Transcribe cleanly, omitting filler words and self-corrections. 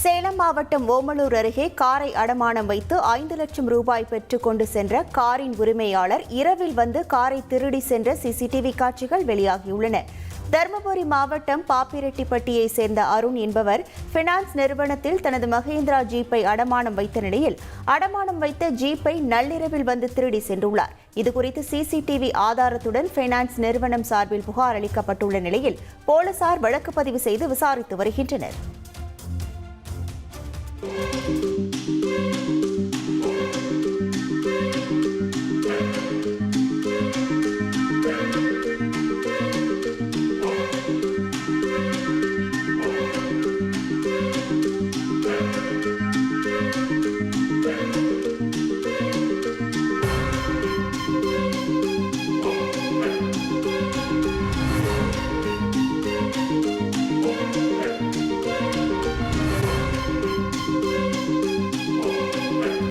சேலம் மாவட்டம் ஓமலூர் அருகே காரை அடமானம் வைத்து 5 லட்சம் ரூபாய் பெற்றுக் கொண்டு சென்ற காரின் உரிமையாளர் இரவில் வந்து காரை திருடி சென்ற சிசிடிவி காட்சிகள் வெளியாகியுள்ளன. தருமபுரி மாவட்டம் பாப்பிரெட்டிப்பட்டியை சேர்ந்த அருண் என்பவர் பினான்ஸ் நிறுவனத்தில் தனது மஹேந்திரா ஜீப்பை அடமானம் வைத்த நிலையில் அடமானம் வைத்த ஜீப்பை நள்ளிரவில் வந்து திருடி சென்றுள்ளார். இதுகுறித்து சிசிடிவி ஆதாரத்துடன் பினான்ஸ் நிறுவனம் சார்பில் புகார் அளிக்கப்பட்டுள்ள நிலையில் போலீசார் வழக்கு பதிவு செய்து விசாரித்து வருகின்றனர்.